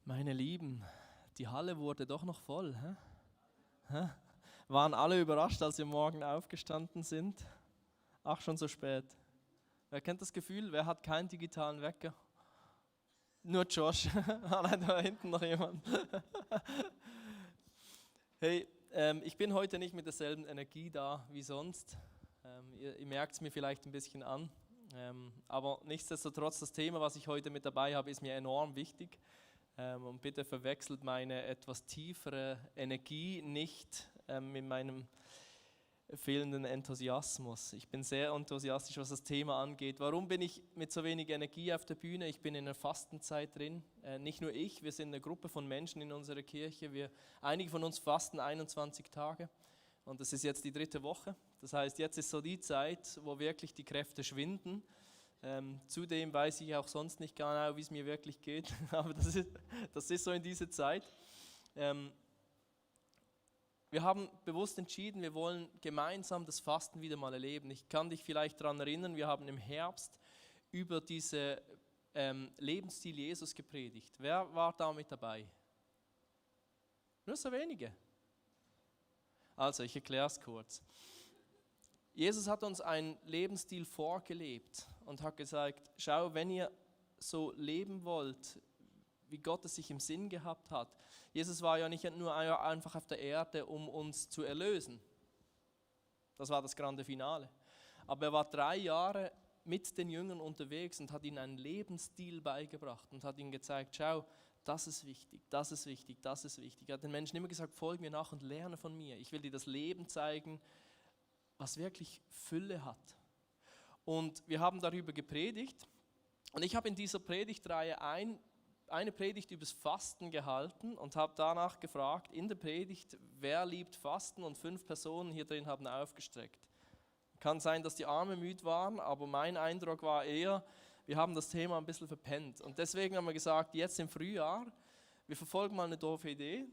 Meine Lieben, die Halle wurde doch noch voll. Hä? Waren alle überrascht, als wir morgen aufgestanden sind? Ach, schon so spät. Wer kennt das Gefühl? Wer hat keinen digitalen Wecker? Nur Josh. Ah nein, da hinten noch jemand. Hey, ich bin heute nicht mit derselben Energie da wie sonst. Ihr merkt es mir vielleicht ein bisschen an. Aber nichtsdestotrotz, das Thema, was ich heute mit dabei habe, ist mir enorm wichtig. Und bitte verwechselt meine etwas tiefere Energie nicht mit meinem fehlenden Enthusiasmus. Ich bin sehr enthusiastisch, was das Thema angeht. Warum bin ich mit so wenig Energie auf der Bühne? Ich bin in einer Fastenzeit drin. Nicht nur ich, wir sind eine Gruppe von Menschen in unserer Kirche. Einige von uns fasten 21 Tage und das ist jetzt die 3. Woche. Das heißt, jetzt ist so die Zeit, wo wirklich die Kräfte schwinden. Zudem weiß ich auch sonst nicht genau, wie es mir wirklich geht, aber das ist so in dieser Zeit. Wir haben bewusst entschieden, wir wollen gemeinsam das Fasten wieder mal erleben. Ich kann dich vielleicht daran erinnern, wir haben im Herbst über diesen Lebensstil Jesus gepredigt. Wer war da mit dabei? Nur so wenige. Also, ich erkläre es kurz. Jesus hat uns einen Lebensstil vorgelebt und hat gesagt, schau, wenn ihr so leben wollt, wie Gott es sich im Sinn gehabt hat. Jesus war ja nicht nur einfach auf der Erde, um uns zu erlösen. Das war das grande Finale. Aber er war 3 Jahre mit den Jüngern unterwegs und hat ihnen einen Lebensstil beigebracht und hat ihnen gezeigt, schau, das ist wichtig, das ist wichtig, das ist wichtig. Er hat den Menschen immer gesagt, folge mir nach und lerne von mir. Ich will dir das Leben zeigen, was wirklich Fülle hat. Und wir haben darüber gepredigt und ich habe in dieser Predigtreihe eine Predigt über das Fasten gehalten und habe danach gefragt, in der Predigt, wer liebt Fasten, und 5 Personen hier drin haben aufgestreckt. Kann sein, dass die Arme müde waren, aber mein Eindruck war eher, wir haben das Thema ein bisschen verpennt. Und deswegen haben wir gesagt, jetzt im Frühjahr, wir verfolgen mal eine doofe Idee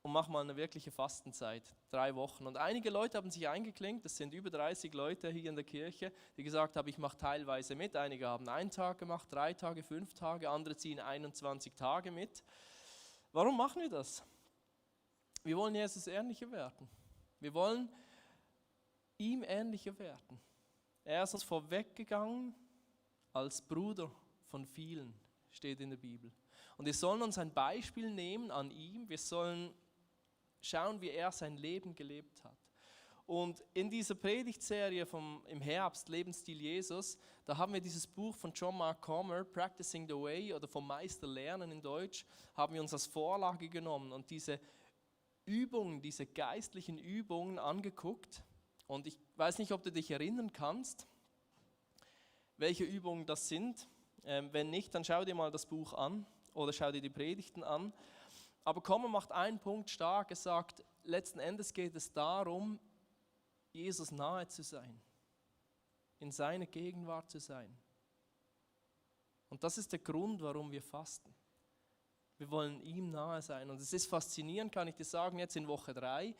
und machen mal eine wirkliche Fastenzeit, 3 Wochen. Und einige Leute haben sich eingeklinkt, das sind über 30 Leute hier in der Kirche, die gesagt haben, ich mache teilweise mit. Einige haben 1 Tag gemacht, 3 Tage, 5 Tage, andere ziehen 21 Tage mit. Warum machen wir das? Wir wollen Jesus ähnlicher werden. Wir wollen ihm ähnlicher werden. Er ist uns vorweggegangen als Bruder von vielen, steht in der Bibel. Und wir sollen uns ein Beispiel nehmen an ihm, wir sollen schauen, wie er sein Leben gelebt hat. Und in dieser Predigtserie im Herbst, Lebensstil Jesus, da haben wir dieses Buch von John Mark Comer, Practicing the Way, oder vom Meister lernen in Deutsch, haben wir uns als Vorlage genommen und diese Übungen, diese geistlichen Übungen angeguckt. Und ich weiß nicht, ob du dich erinnern kannst, welche Übungen das sind. Wenn nicht, dann schau dir mal das Buch an oder schau dir die Predigten an. Aber Comer macht einen Punkt stark, er sagt, letzten Endes geht es darum, Jesus nahe zu sein, in seiner Gegenwart zu sein. Und das ist der Grund, warum wir fasten. Wir wollen ihm nahe sein. Und es ist faszinierend, kann ich dir sagen, jetzt in Woche 3,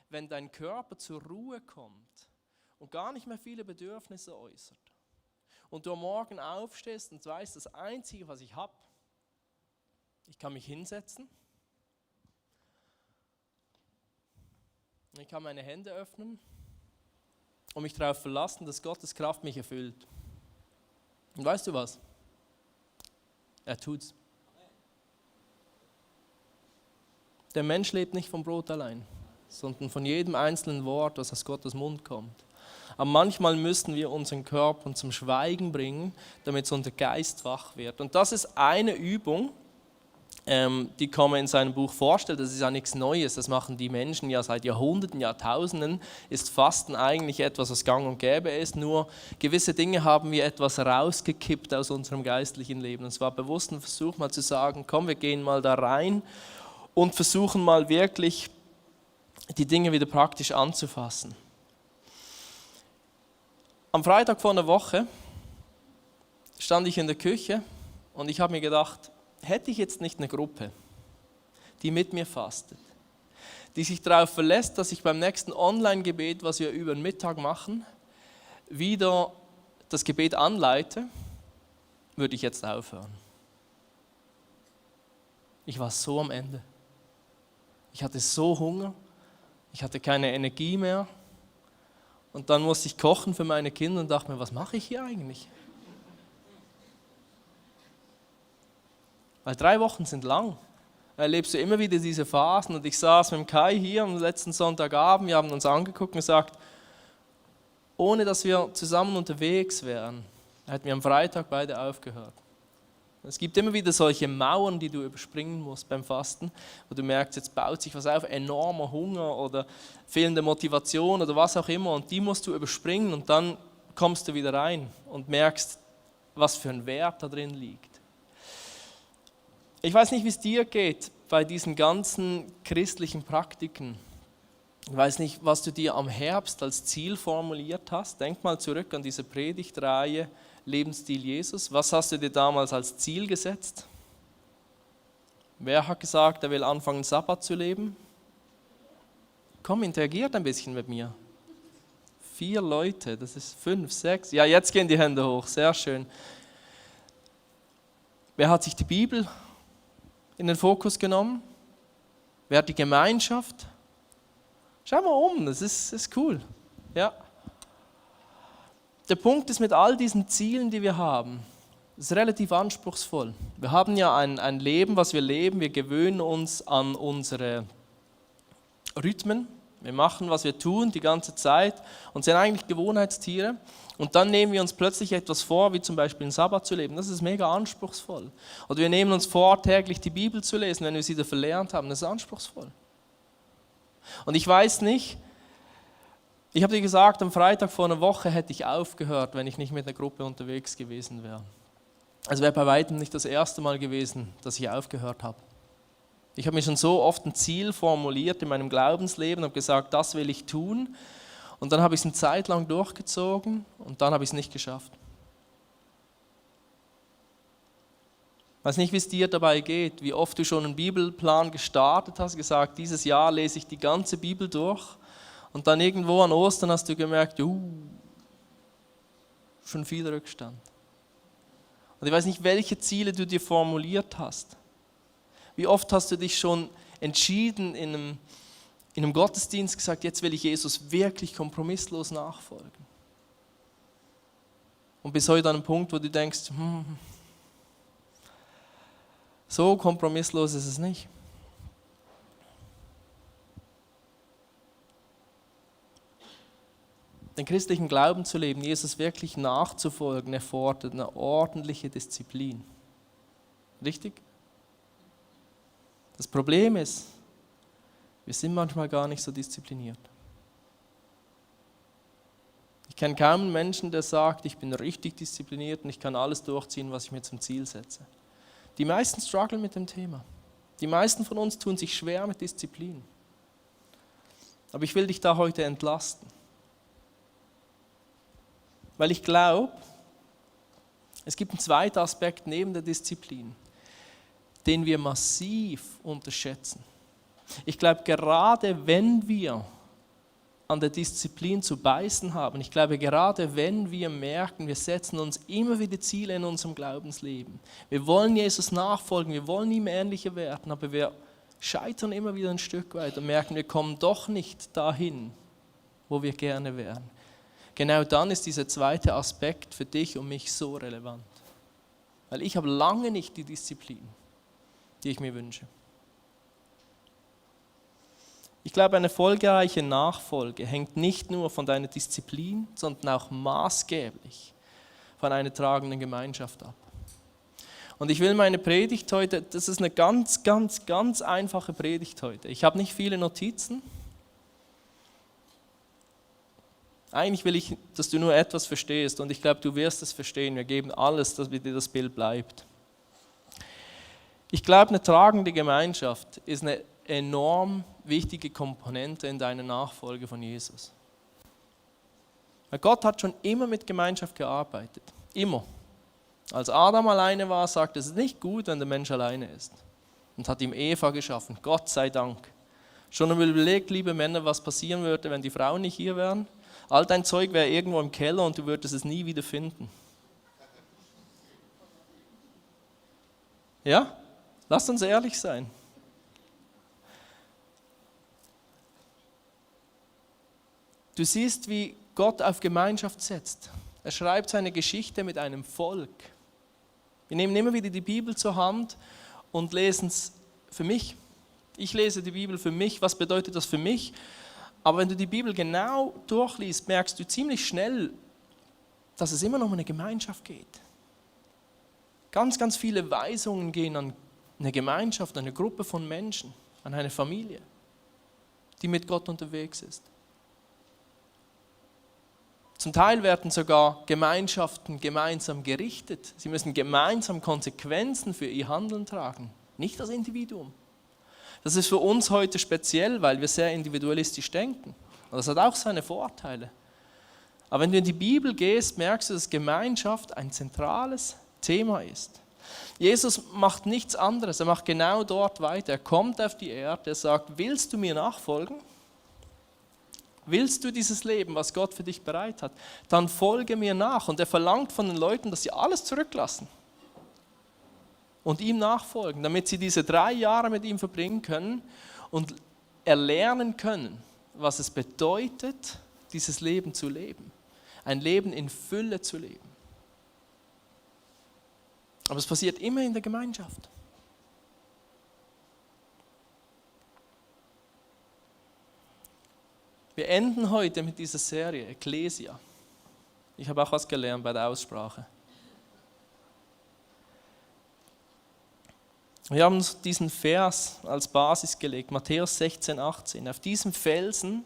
wenn dein Körper zur Ruhe kommt und gar nicht mehr viele Bedürfnisse äußert und du am Morgen aufstehst und weißt, das Einzige, was ich habe, ich kann mich hinsetzen, ich kann meine Hände öffnen und mich darauf verlassen, dass Gottes Kraft mich erfüllt. Und weißt du was? Er tut's. Der Mensch lebt nicht vom Brot allein, sondern von jedem einzelnen Wort, das aus Gottes Mund kommt. Aber manchmal müssen wir unseren Körper zum Schweigen bringen, damit unser Geist wach wird. Und das ist eine Übung, die Comer in seinem Buch vorstellt. Das ist ja nichts Neues, das machen die Menschen ja seit Jahrhunderten, Jahrtausenden, ist Fasten eigentlich etwas, was gang und gäbe ist, nur gewisse Dinge haben wir etwas rausgekippt aus unserem geistlichen Leben. Und zwar bewusst ein Versuch mal zu sagen, komm, wir gehen mal da rein und versuchen mal wirklich die Dinge wieder praktisch anzufassen. Am Freitag vor einer Woche stand ich in der Küche und ich habe mir gedacht, hätte ich jetzt nicht eine Gruppe, die mit mir fastet, die sich darauf verlässt, dass ich beim nächsten Online-Gebet, was wir über den Mittag machen, wieder das Gebet anleite, würde ich jetzt aufhören. Ich war so am Ende. Ich hatte so Hunger, ich hatte keine Energie mehr. Und dann musste ich kochen für meine Kinder und dachte mir, was mache ich hier eigentlich? Weil 3 Wochen sind lang. Da erlebst du immer wieder diese Phasen. Und ich saß mit dem Kai hier am letzten Sonntagabend, wir haben uns angeguckt und gesagt, ohne dass wir zusammen unterwegs wären, hätten wir am Freitag beide aufgehört. Es gibt immer wieder solche Mauern, die du überspringen musst beim Fasten, wo du merkst, jetzt baut sich was auf, enormer Hunger oder fehlende Motivation oder was auch immer, und die musst du überspringen und dann kommst du wieder rein und merkst, was für ein Wert da drin liegt. Ich weiß nicht, wie es dir geht bei diesen ganzen christlichen Praktiken. Ich weiß nicht, was du dir am Herbst als Ziel formuliert hast. Denk mal zurück an diese Predigtreihe Lebensstil Jesus. Was hast du dir damals als Ziel gesetzt? Wer hat gesagt, er will anfangen, Sabbat zu leben? Komm, interagiert ein bisschen mit mir. 4 Leute, das ist 5, 6. Ja, jetzt gehen die Hände hoch, sehr schön. Wer hat sich die Bibel in den Fokus genommen? Wer hat die Gemeinschaft? Schau mal um, das ist cool. Ja. Der Punkt ist, mit all diesen Zielen, die wir haben, ist relativ anspruchsvoll. Wir haben ja ein Leben, was wir leben. Wir gewöhnen uns an unsere Rhythmen. Wir machen, was wir tun, die ganze Zeit und sind eigentlich Gewohnheitstiere. Und dann nehmen wir uns plötzlich etwas vor, wie zum Beispiel einen Sabbat zu leben. Das ist mega anspruchsvoll. Oder wir nehmen uns vor, täglich die Bibel zu lesen, wenn wir sie wieder verlernt haben. Das ist anspruchsvoll. Und ich weiß nicht, ich habe dir gesagt, am Freitag vor einer Woche hätte ich aufgehört, wenn ich nicht mit einer Gruppe unterwegs gewesen wäre. Also wäre bei weitem nicht das erste Mal gewesen, dass ich aufgehört habe. Ich habe mir schon so oft ein Ziel formuliert in meinem Glaubensleben und habe gesagt, das will ich tun. Und dann habe ich es eine Zeit lang durchgezogen und dann habe ich es nicht geschafft. Ich weiß nicht, wie es dir dabei geht, wie oft du schon einen Bibelplan gestartet hast, gesagt, dieses Jahr lese ich die ganze Bibel durch. Und dann irgendwo an Ostern hast du gemerkt, schon viel Rückstand. Und ich weiß nicht, welche Ziele du dir formuliert hast. Wie oft hast du dich schon entschieden in einem Gottesdienst gesagt, jetzt will ich Jesus wirklich kompromisslos nachfolgen. Und bis heute an einem Punkt, wo du denkst, so kompromisslos ist es nicht. Den christlichen Glauben zu leben, Jesus wirklich nachzufolgen, erfordert eine ordentliche Disziplin. Richtig? Das Problem ist, wir sind manchmal gar nicht so diszipliniert. Ich kenne kaum einen Menschen, der sagt, ich bin richtig diszipliniert und ich kann alles durchziehen, was ich mir zum Ziel setze. Die meisten strugglen mit dem Thema. Die meisten von uns tun sich schwer mit Disziplin. Aber ich will dich da heute entlasten. Weil ich glaube, es gibt einen zweiten Aspekt neben der Disziplin, den wir massiv unterschätzen. Ich glaube, gerade wenn wir an der Disziplin zu beißen haben, ich glaube, gerade wenn wir merken, wir setzen uns immer wieder Ziele in unserem Glaubensleben. Wir wollen Jesus nachfolgen, wir wollen ihm ähnlicher werden, aber wir scheitern immer wieder ein Stück weit und merken, wir kommen doch nicht dahin, wo wir gerne wären. Genau dann ist dieser zweite Aspekt für dich und mich so relevant. Weil ich habe lange nicht die Disziplin, die ich mir wünsche. Ich glaube, eine erfolgreiche Nachfolge hängt nicht nur von deiner Disziplin, sondern auch maßgeblich von einer tragenden Gemeinschaft ab. Und ich will meine Predigt heute, das ist eine ganz, ganz, ganz einfache Predigt heute. Ich habe nicht viele Notizen. Eigentlich will ich, dass du nur etwas verstehst und ich glaube, du wirst es verstehen. Wir geben alles, damit dir das Bild bleibt. Ich glaube, eine tragende Gemeinschaft ist eine enorm wichtige Komponente in deiner Nachfolge von Jesus. Weil Gott hat schon immer mit Gemeinschaft gearbeitet. Immer. Als Adam alleine war, sagte es ist nicht gut, wenn der Mensch alleine ist. Und hat ihm Eva geschaffen. Gott sei Dank. Schon einmal überlegt, liebe Männer, was passieren würde, wenn die Frauen nicht hier wären? All dein Zeug wäre irgendwo im Keller und du würdest es nie wieder finden. Ja? Lasst uns ehrlich sein. Du siehst, wie Gott auf Gemeinschaft setzt. Er schreibt seine Geschichte mit einem Volk. Wir nehmen immer wieder die Bibel zur Hand und lesen es für mich. Ich lese die Bibel für mich. Was bedeutet das für mich? Aber wenn du die Bibel genau durchliest, merkst du ziemlich schnell, dass es immer noch um eine Gemeinschaft geht. Ganz, ganz viele Weisungen gehen an eine Gemeinschaft, an eine Gruppe von Menschen, an eine Familie, die mit Gott unterwegs ist. Zum Teil werden sogar Gemeinschaften gemeinsam gerichtet. Sie müssen gemeinsam Konsequenzen für ihr Handeln tragen, nicht das Individuum. Das ist für uns heute speziell, weil wir sehr individualistisch denken. Und das hat auch seine Vorteile. Aber wenn du in die Bibel gehst, merkst du, dass Gemeinschaft ein zentrales Thema ist. Jesus macht nichts anderes, er macht genau dort weiter. Er kommt auf die Erde, er sagt, willst du mir nachfolgen? Willst du dieses Leben, was Gott für dich bereit hat? Dann folge mir nach. Und er verlangt von den Leuten, dass sie alles zurücklassen und ihm nachfolgen, damit sie diese 3 Jahre mit ihm verbringen können und erlernen können, was es bedeutet, dieses Leben zu leben. Ein Leben in Fülle zu leben. Aber es passiert immer in der Gemeinschaft. Wir enden heute mit dieser Serie Ecclesia. Ich habe auch was gelernt bei der Aussprache. Wir haben uns diesen Vers als Basis gelegt, Matthäus 16, 18. Auf diesem Felsen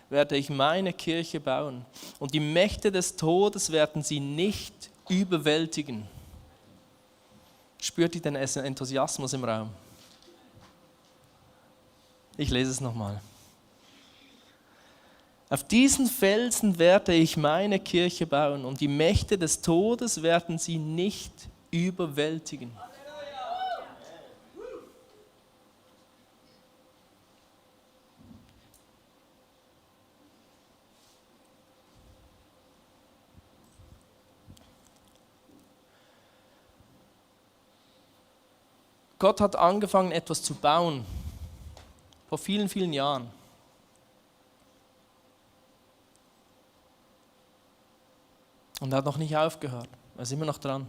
werde ich meine Kirche bauen und die Mächte des Todes werden sie nicht überwältigen. Spürt ihr den Enthusiasmus im Raum? Ich lese es nochmal. Auf diesen Felsen werde ich meine Kirche bauen und die Mächte des Todes werden sie nicht überwältigen. Gott hat angefangen, etwas zu bauen, vor vielen, vielen Jahren. Und er hat noch nicht aufgehört, er ist immer noch dran.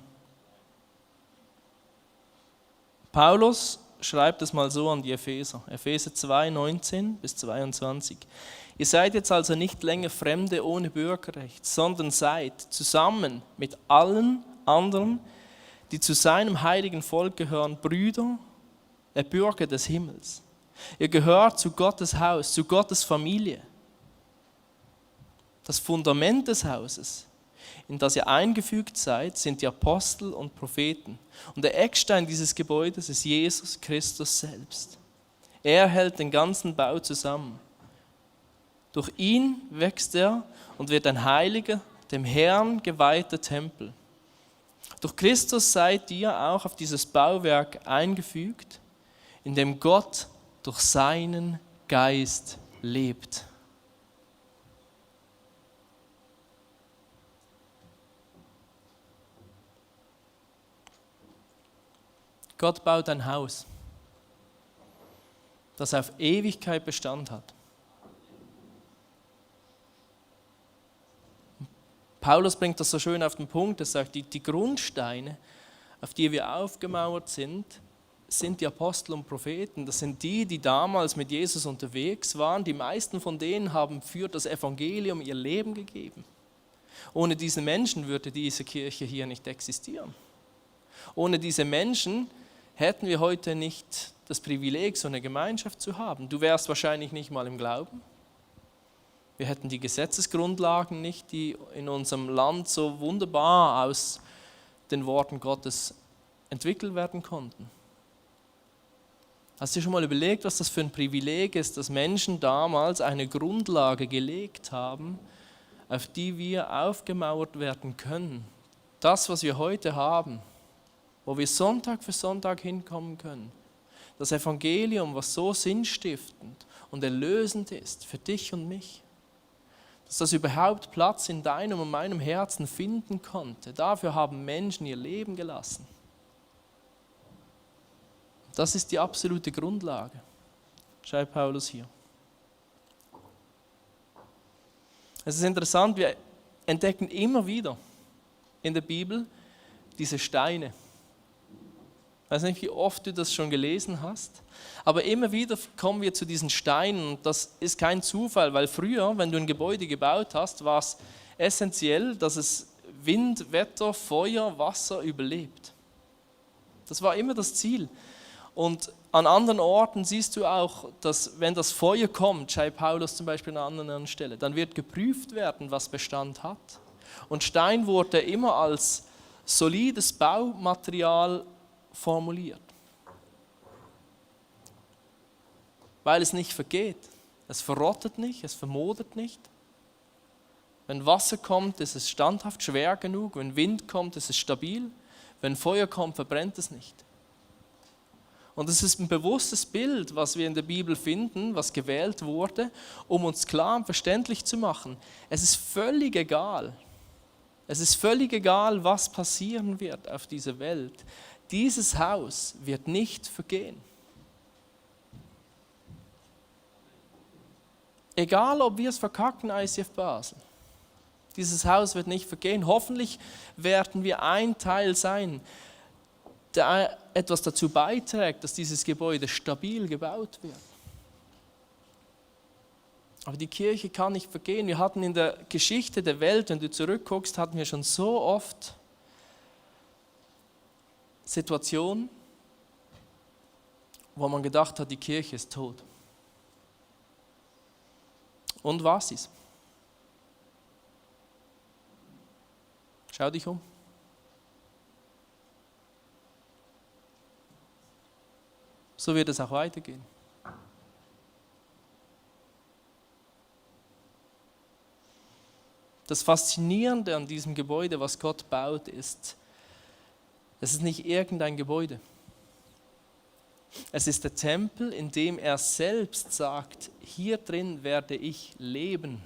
Paulus schreibt es mal so an die Epheser, Epheser 2, 19 bis 22. Ihr seid jetzt also nicht länger Fremde ohne Bürgerrecht, sondern seid zusammen mit allen anderen, die zu seinem heiligen Volk gehören, Bürger des Himmels. Ihr gehört zu Gottes Haus, zu Gottes Familie. Das Fundament des Hauses, in das ihr eingefügt seid, sind die Apostel und Propheten. Und der Eckstein dieses Gebäudes ist Jesus Christus selbst. Er hält den ganzen Bau zusammen. Durch ihn wächst er und wird ein heiliger, dem Herrn geweihter Tempel. Durch Christus seid ihr auch auf dieses Bauwerk eingefügt, in dem Gott durch seinen Geist lebt. Gott baut ein Haus, das auf Ewigkeit Bestand hat. Paulus bringt das so schön auf den Punkt, er sagt, die Grundsteine, auf die wir aufgemauert sind, sind die Apostel und Propheten. Das sind die, die damals mit Jesus unterwegs waren. Die meisten von denen haben für das Evangelium ihr Leben gegeben. Ohne diese Menschen würde diese Kirche hier nicht existieren. Ohne diese Menschen hätten wir heute nicht das Privileg, so eine Gemeinschaft zu haben. Du wärst wahrscheinlich nicht mal im Glauben. Wir hätten die Gesetzesgrundlagen nicht, die in unserem Land so wunderbar aus den Worten Gottes entwickelt werden konnten. Hast du dir schon mal überlegt, was das für ein Privileg ist, dass Menschen damals eine Grundlage gelegt haben, auf die wir aufgemauert werden können? Das, was wir heute haben, wo wir Sonntag für Sonntag hinkommen können. Das Evangelium, was so sinnstiftend und erlösend ist für dich und mich. Dass das überhaupt Platz in deinem und meinem Herzen finden konnte. Dafür haben Menschen ihr Leben gelassen. Das ist die absolute Grundlage, schreibt Paulus hier. Es ist interessant, wir entdecken immer wieder in der Bibel diese Steine. Ich weiß nicht, wie oft du das schon gelesen hast, aber immer wieder kommen wir zu diesen Steinen und das ist kein Zufall, weil früher, wenn du ein Gebäude gebaut hast, war es essentiell, dass es Wind, Wetter, Feuer, Wasser überlebt. Das war immer das Ziel. Und an anderen Orten siehst du auch, dass wenn das Feuer kommt, schreibt Paulus zum Beispiel an einer anderen Stelle, dann wird geprüft werden, was Bestand hat. Und Stein wurde immer als solides Baumaterial formuliert. Weil es nicht vergeht. Es verrottet nicht, es vermodert nicht. Wenn Wasser kommt, ist es standhaft, schwer genug. Wenn Wind kommt, ist es stabil. Wenn Feuer kommt, verbrennt es nicht. Und es ist ein bewusstes Bild, was wir in der Bibel finden, was gewählt wurde, um uns klar und verständlich zu machen. Es ist völlig egal. Es ist völlig egal, was passieren wird auf dieser Welt. Dieses Haus wird nicht vergehen. Egal, ob wir es verkacken, ICF Basel. Dieses Haus wird nicht vergehen. Hoffentlich werden wir ein Teil sein, der etwas dazu beiträgt, dass dieses Gebäude stabil gebaut wird. Aber die Kirche kann nicht vergehen. Wir hatten in der Geschichte der Welt, wenn du zurückguckst, hatten wir schon so oft Situationen, wo man gedacht hat, die Kirche ist tot. Und was ist? Schau dich um. So wird es auch weitergehen. Das Faszinierende an diesem Gebäude, was Gott baut, ist, es ist nicht irgendein Gebäude. Es ist der Tempel, in dem er selbst sagt, hier drin werde ich leben.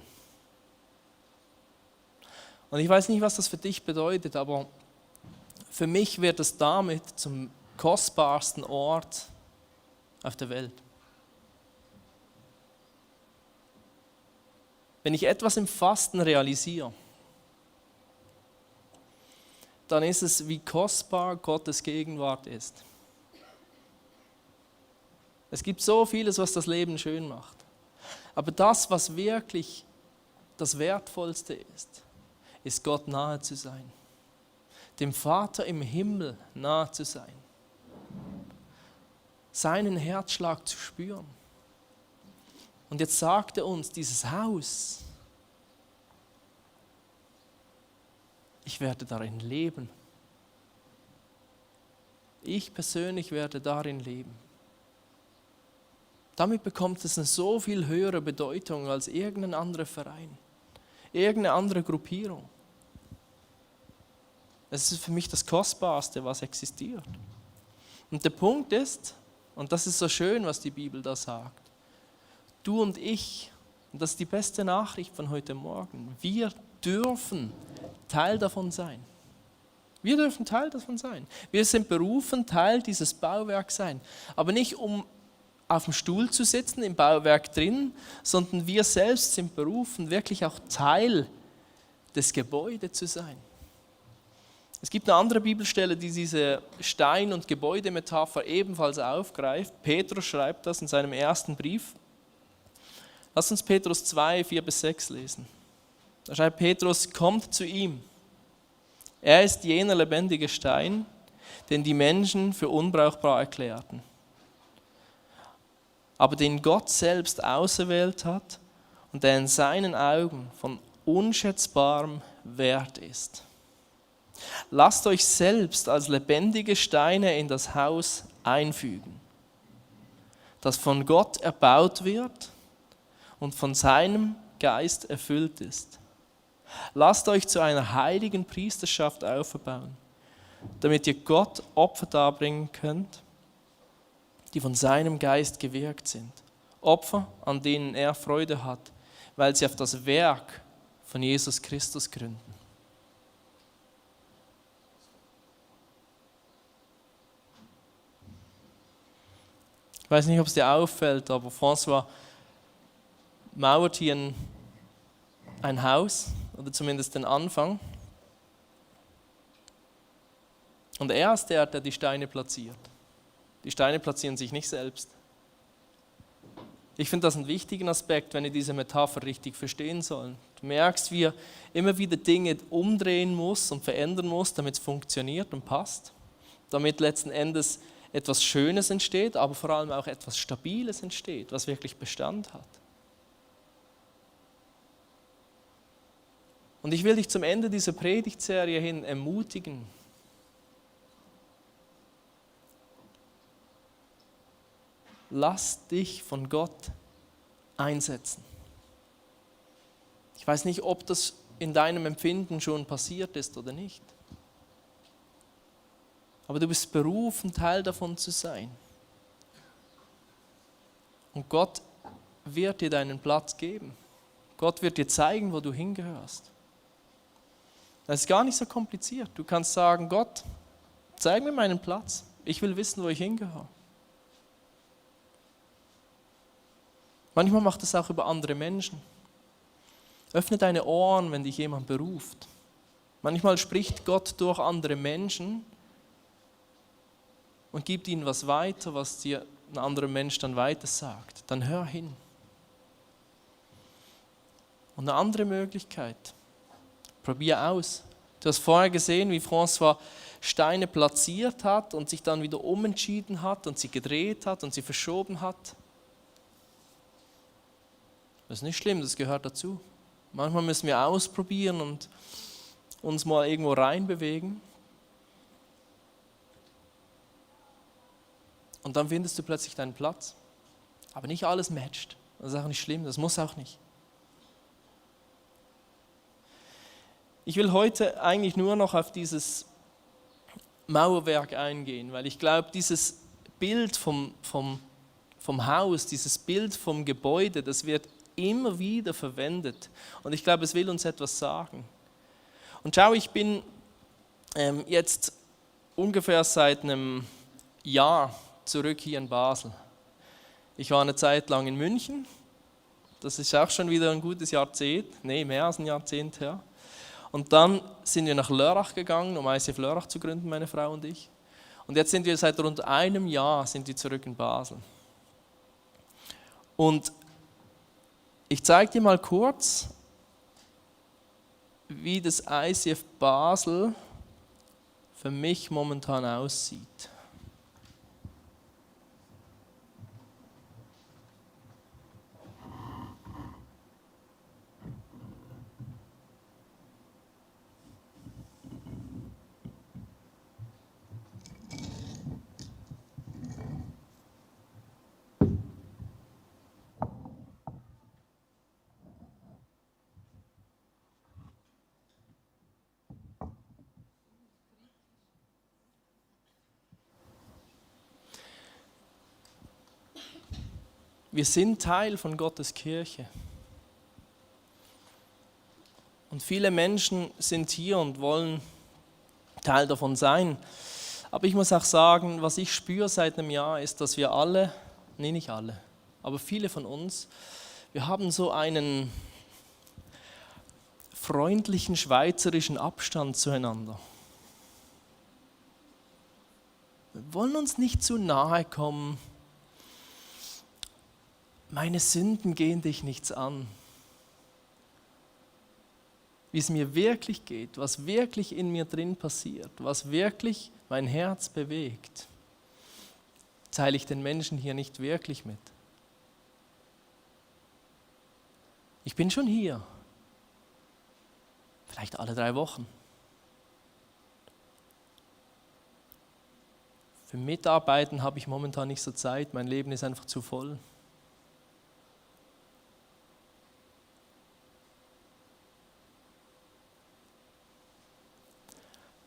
Und ich weiß nicht, was das für dich bedeutet, aber für mich wird es damit zum kostbarsten Ort auf der Welt. Wenn ich etwas im Fasten realisiere, dann ist es, wie kostbar Gottes Gegenwart ist. Es gibt so vieles, was das Leben schön macht. Aber das, was wirklich das Wertvollste ist Gott nahe zu sein. Dem Vater im Himmel nahe zu sein. Seinen Herzschlag zu spüren. Und jetzt sagt er uns, dieses Haus, ich werde darin leben. Ich persönlich werde darin leben. Damit bekommt es eine so viel höhere Bedeutung als irgendein anderer Verein, irgendeine andere Gruppierung. Es ist für mich das Kostbarste, was existiert. Und der Punkt ist, und das ist so schön, was die Bibel da sagt, du und ich, und das ist die beste Nachricht von heute Morgen, wir dürfen Teil davon sein. Wir dürfen Teil davon sein. Wir sind berufen, Teil dieses Bauwerks sein. Aber nicht um auf dem Stuhl zu sitzen, im Bauwerk drin, sondern wir selbst sind berufen, wirklich auch Teil des Gebäudes zu sein. Es gibt eine andere Bibelstelle, die diese Stein- und Gebäudemetapher ebenfalls aufgreift. Petrus schreibt das in seinem ersten Brief. Lass uns Petrus 2, 4-6 lesen. Da schreibt Petrus, kommt zu ihm. Er ist jener lebendige Stein, den die Menschen für unbrauchbar erklärten, aber den Gott selbst auserwählt hat und der in seinen Augen von unschätzbarem Wert ist. Lasst euch selbst als lebendige Steine in das Haus einfügen, das von Gott erbaut wird und von seinem Geist erfüllt ist. Lasst euch zu einer heiligen Priesterschaft auferbauen, damit ihr Gott Opfer darbringen könnt, die von seinem Geist gewirkt sind. Opfer, an denen er Freude hat, weil sie auf das Werk von Jesus Christus gründen. Ich weiß nicht, ob es dir auffällt, aber François mauert hier ein Haus, oder zumindest den Anfang. Und er ist der die Steine platziert. Die Steine platzieren sich nicht selbst. Ich finde das einen wichtigen Aspekt, wenn ihr diese Metapher richtig verstehen sollen. Du merkst, wie er immer wieder Dinge umdrehen muss und verändern muss, damit es funktioniert und passt. Damit letzten Endes etwas Schönes entsteht, aber vor allem auch etwas Stabiles entsteht, was wirklich Bestand hat. Und ich will dich zum Ende dieser Predigtserie hin ermutigen. Lass dich von Gott einsetzen. Ich weiß nicht, ob das in deinem Empfinden schon passiert ist oder nicht. Aber du bist berufen, Teil davon zu sein. Und Gott wird dir deinen Platz geben. Gott wird dir zeigen, wo du hingehörst. Das ist gar nicht so kompliziert. Du kannst sagen, Gott, zeig mir meinen Platz. Ich will wissen, wo ich hingehöre. Manchmal macht es auch über andere Menschen. Öffne deine Ohren, wenn dich jemand beruft. Manchmal spricht Gott durch andere Menschen und gibt ihnen was weiter, was dir ein anderer Mensch dann weiter sagt. Dann hör hin. Und eine andere Möglichkeit, probier aus. Du hast vorher gesehen, wie François Steine platziert hat und sich dann wieder umentschieden hat und sie gedreht hat und sie verschoben hat. Das ist nicht schlimm, das gehört dazu. Manchmal müssen wir ausprobieren und uns mal irgendwo reinbewegen. Und dann findest du plötzlich deinen Platz. Aber nicht alles matcht. Das ist auch nicht schlimm, das muss auch nicht. Ich will heute eigentlich nur noch auf dieses Mauerwerk eingehen, weil ich glaube, dieses Bild vom Haus, dieses Bild vom Gebäude, das wird immer wieder verwendet. Und ich glaube, es will uns etwas sagen. Und schau, ich bin jetzt ungefähr seit einem Jahr zurück hier in Basel. Ich war eine Zeit lang in München. Das ist auch schon wieder ein gutes Jahrzehnt. Nee, mehr als ein Jahrzehnt her. Und dann sind wir nach Lörrach gegangen, um ICF Lörrach zu gründen, meine Frau und ich. Und jetzt sind wir seit rund einem Jahr zurück in Basel. Und ich zeige dir mal kurz, wie das ICF Basel für mich momentan aussieht. Wir sind Teil von Gottes Kirche. Und viele Menschen sind hier und wollen Teil davon sein. Aber ich muss auch sagen, was ich spüre seit einem Jahr ist, dass wir alle, nee nicht alle, aber viele von uns, wir haben so einen freundlichen schweizerischen Abstand zueinander. Wir wollen uns nicht zu nahe kommen. Meine Sünden gehen dich nichts an. Wie es mir wirklich geht, was wirklich in mir drin passiert, was wirklich mein Herz bewegt, teile ich den Menschen hier nicht wirklich mit. Ich bin schon hier, vielleicht alle 3 Wochen. Für Mitarbeiten habe ich momentan nicht so Zeit, mein Leben ist einfach zu voll.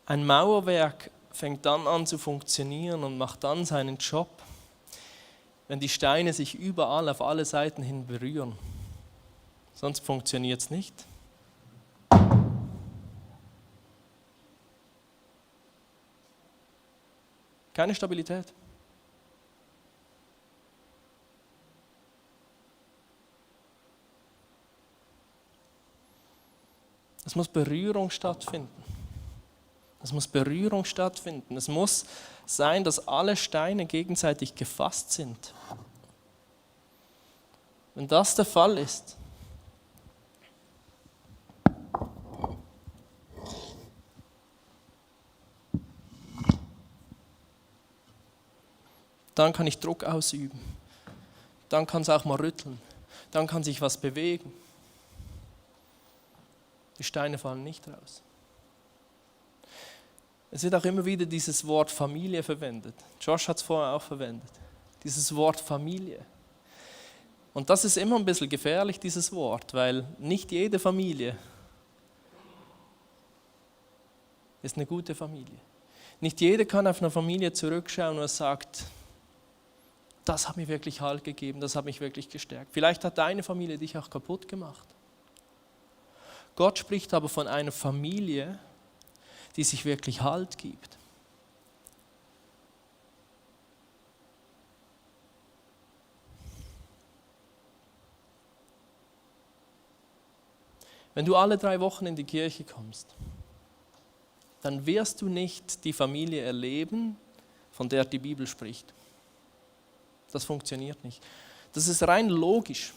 Ein Mauerwerk fängt dann an zu funktionieren und macht dann seinen Job, wenn die Steine sich überall auf alle Seiten hin berühren. Sonst funktioniert es nicht. Keine Stabilität. Es muss Berührung stattfinden. Es muss Berührung stattfinden. Es muss sein, dass alle Steine gegenseitig gefasst sind. Wenn das der Fall ist, dann kann ich Druck ausüben. Dann kann es auch mal rütteln. Dann kann sich was bewegen. Die Steine fallen nicht raus. Es wird auch immer wieder dieses Wort Familie verwendet. Josh hat es vorher auch verwendet. Dieses Wort Familie. Und das ist immer ein bisschen gefährlich, dieses Wort, weil nicht jede Familie ist eine gute Familie. Nicht jeder kann auf eine Familie zurückschauen und sagt, das hat mir wirklich Halt gegeben, das hat mich wirklich gestärkt. Vielleicht hat deine Familie dich auch kaputt gemacht. Gott spricht aber von einer Familie, die sich wirklich Halt gibt. Wenn du alle 3 Wochen in die Kirche kommst, dann wirst du nicht die Familie erleben, von der die Bibel spricht. Das funktioniert nicht. Das ist rein logisch.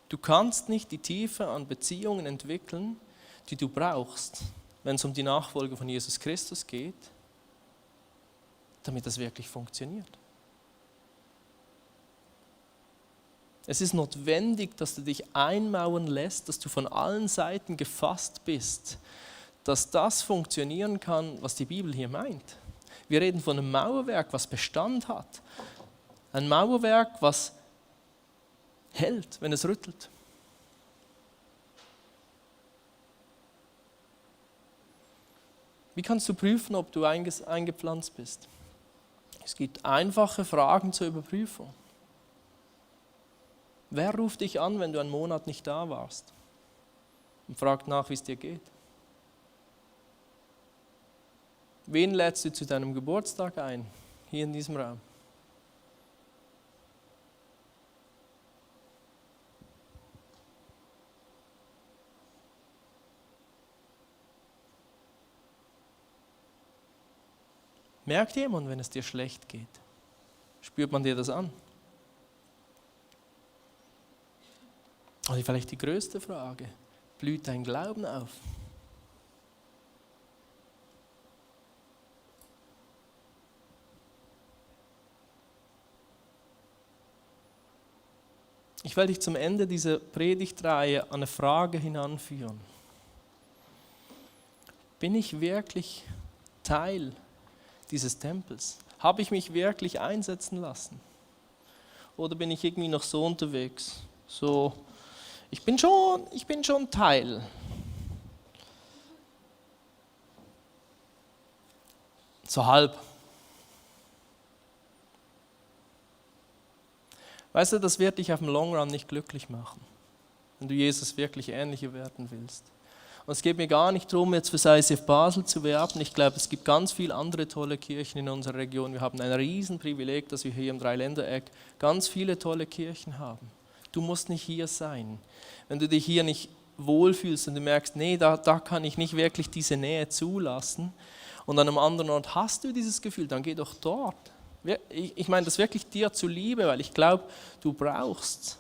Du kannst nicht die Tiefe an Beziehungen entwickeln, die du brauchst, wenn es um die Nachfolge von Jesus Christus geht, damit das wirklich funktioniert. Es ist notwendig, dass du dich einmauern lässt, dass du von allen Seiten gefasst bist, dass das funktionieren kann, was die Bibel hier meint. Wir reden von einem Mauerwerk, was Bestand hat. Ein Mauerwerk, was hält, wenn es rüttelt. Wie kannst du prüfen, ob du eingepflanzt bist? Es gibt einfache Fragen zur Überprüfung. Wer ruft dich an, wenn du einen Monat nicht da warst und fragt nach, wie es dir geht? Wen lädst du zu deinem Geburtstag ein, hier in diesem Raum? Merkt jemand, wenn es dir schlecht geht? Spürt man dir das an? Also vielleicht die größte Frage, blüht dein Glauben auf? Ich werde dich zum Ende dieser Predigtreihe an eine Frage hinanführen. Bin ich wirklich Teil dieses Tempels? Habe ich mich wirklich einsetzen lassen? Oder bin ich irgendwie noch so unterwegs? So, ich bin schon Teil. So halb. Weißt du, das wird dich auf dem Long Run nicht glücklich machen, wenn du Jesus wirklich ähnlicher werden willst. Und es geht mir gar nicht darum, jetzt für ICF Basel zu werben. Ich glaube, es gibt ganz viele andere tolle Kirchen in unserer Region. Wir haben ein Riesenprivileg, dass wir hier im Dreiländereck ganz viele tolle Kirchen haben. Du musst nicht hier sein. Wenn du dich hier nicht wohlfühlst und du merkst, nee, da kann ich nicht wirklich diese Nähe zulassen und an einem anderen Ort hast du dieses Gefühl, dann geh doch dort. Ich meine das wirklich dir zuliebe, weil ich glaube, du brauchst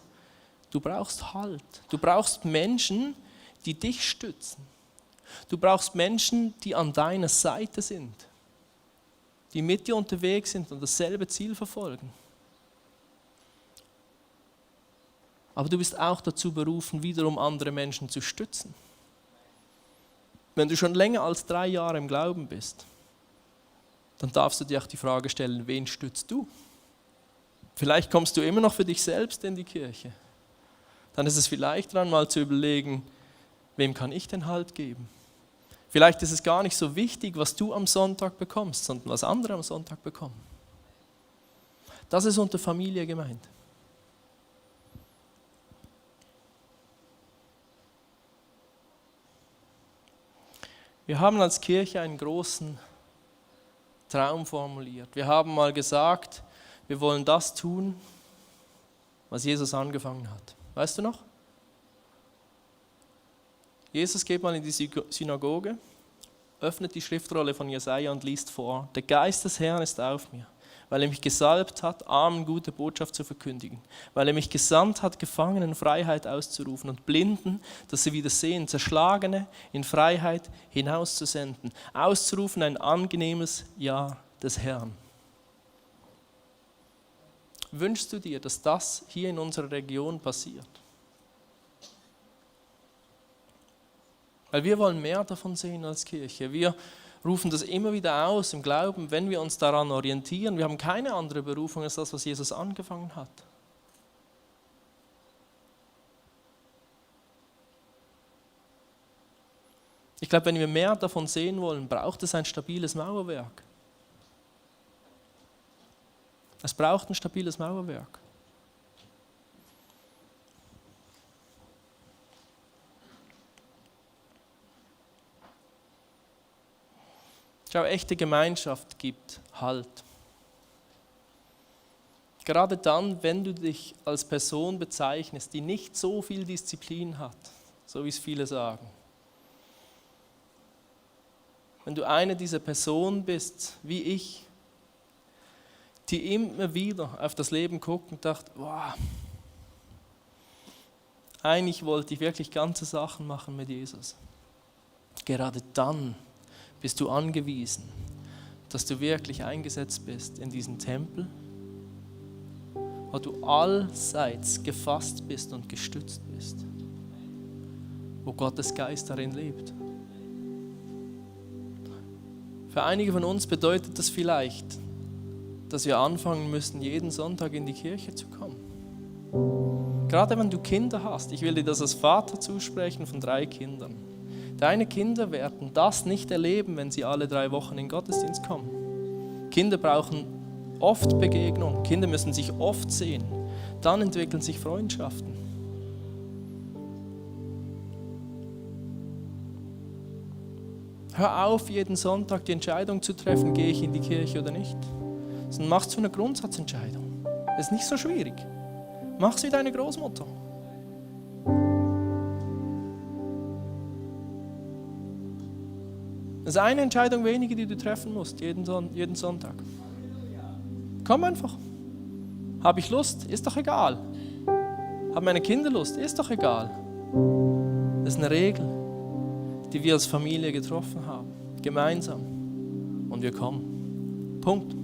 Halt. Du brauchst Menschen, die dich stützen. Du brauchst Menschen, die an deiner Seite sind, die mit dir unterwegs sind und dasselbe Ziel verfolgen. Aber du bist auch dazu berufen, wiederum andere Menschen zu stützen. Wenn du schon länger als 3 Jahre im Glauben bist, dann darfst du dir auch die Frage stellen, wen stützt du? Vielleicht kommst du immer noch für dich selbst in die Kirche. Dann ist es vielleicht dran, mal zu überlegen, wem kann ich denn Halt geben? Vielleicht ist es gar nicht so wichtig, was du am Sonntag bekommst, sondern was andere am Sonntag bekommen. Das ist unter Familie gemeint. Wir haben als Kirche einen großen Traum formuliert. Wir haben mal gesagt, wir wollen das tun, was Jesus angefangen hat. Weißt du noch? Jesus geht mal in die Synagoge, öffnet die Schriftrolle von Jesaja und liest vor: Der Geist des Herrn ist auf mir, weil er mich gesalbt hat, Armen gute Botschaft zu verkündigen, weil er mich gesandt hat, Gefangenen Freiheit auszurufen und Blinden, dass sie wieder sehen, Zerschlagene in Freiheit hinauszusenden, auszurufen ein angenehmes Jahr des Herrn. Wünschst du dir, dass das hier in unserer Region passiert? Weil wir wollen mehr davon sehen als Kirche. Wir rufen das immer wieder aus im Glauben, wenn wir uns daran orientieren. Wir haben keine andere Berufung als das, was Jesus angefangen hat. Ich glaube, wenn wir mehr davon sehen wollen, braucht es ein stabiles Mauerwerk. Es braucht ein stabiles Mauerwerk. Schau, echte Gemeinschaft gibt Halt. Gerade dann, wenn du dich als Person bezeichnest, die nicht so viel Disziplin hat, so wie es viele sagen. Wenn du eine dieser Personen bist, wie ich, die immer wieder auf das Leben guckt und dachte, wow, eigentlich wollte ich wirklich ganze Sachen machen mit Jesus. Gerade dann bist du angewiesen, dass du wirklich eingesetzt bist in diesen Tempel, wo du allseits gefasst bist und gestützt bist, wo Gottes Geist darin lebt. Für einige von uns bedeutet das vielleicht, dass wir anfangen müssen, jeden Sonntag in die Kirche zu kommen. Gerade wenn du Kinder hast, ich will dir das als Vater zusprechen von 3 Kindern. Deine Kinder werden das nicht erleben, wenn sie alle 3 Wochen in den Gottesdienst kommen. Kinder brauchen oft Begegnung, Kinder müssen sich oft sehen. Dann entwickeln sich Freundschaften. Hör auf, jeden Sonntag die Entscheidung zu treffen, gehe ich in die Kirche oder nicht. Sondern mach es zu einer Grundsatzentscheidung. Das ist nicht so schwierig. Mach es wie deine Großmutter. Das ist eine Entscheidung weniger, die du treffen musst, jeden Sonntag. Komm einfach. Habe ich Lust? Ist doch egal. Haben meine Kinder Lust? Ist doch egal. Das ist eine Regel, die wir als Familie getroffen haben. Gemeinsam. Und wir kommen. Punkt.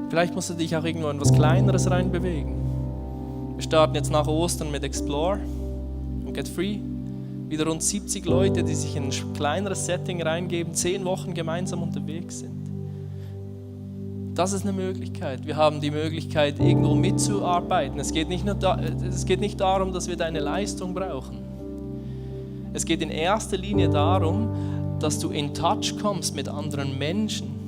Vielleicht musst du dich auch irgendwo in etwas Kleineres reinbewegen. Wir starten jetzt nach Ostern mit Explore und Get Free. Wieder rund 70 Leute, die sich in ein kleineres Setting reingeben, 10 Wochen gemeinsam unterwegs sind. Das ist eine Möglichkeit. Wir haben die Möglichkeit, irgendwo mitzuarbeiten. Es geht nicht darum, dass wir deine Leistung brauchen. Es geht in erster Linie darum, dass du in Touch kommst mit anderen Menschen.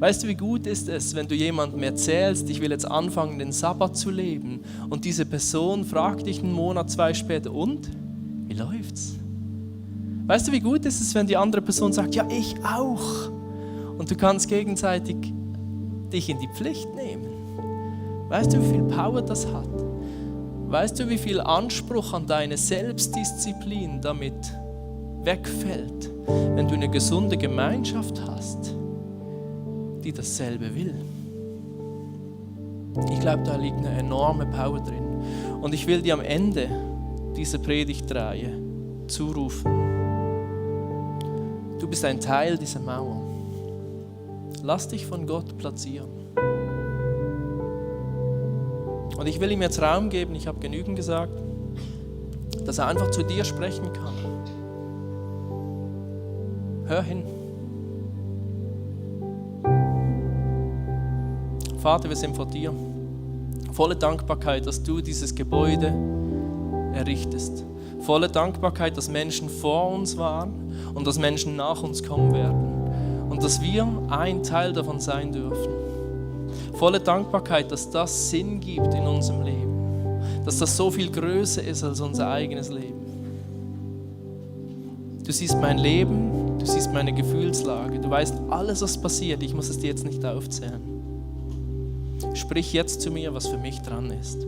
Weißt du, wie gut ist es, wenn du jemandem erzählst, ich will jetzt anfangen, den Sabbat zu leben, und diese Person fragt dich einen Monat, 2 später, und? Wie läuft's? Weißt du, wie gut ist es, wenn die andere Person sagt, ja, ich auch. Und du kannst gegenseitig dich in die Pflicht nehmen. Weißt du, wie viel Power das hat? Weißt du, wie viel Anspruch an deine Selbstdisziplin damit wegfällt, wenn du eine gesunde Gemeinschaft hast, die dasselbe will? Ich glaube, da liegt eine enorme Power drin. Und ich will dir am Ende dieser Predigtreihe zurufen: Du bist ein Teil dieser Mauer. Lass dich von Gott platzieren. Und ich will ihm jetzt Raum geben, ich habe genügend gesagt, dass er einfach zu dir sprechen kann. Hör hin. Vater, wir sind vor dir. Volle Dankbarkeit, dass du dieses Gebäude errichtest. Volle Dankbarkeit, dass Menschen vor uns waren und dass Menschen nach uns kommen werden. Und dass wir ein Teil davon sein dürfen. Volle Dankbarkeit, dass das Sinn gibt in unserem Leben. Dass das so viel größer ist als unser eigenes Leben. Du siehst mein Leben, du siehst meine Gefühlslage. Du weißt alles, was passiert. Ich muss es dir jetzt nicht aufzählen. sprich jetzt zu mir, was für mich dran ist.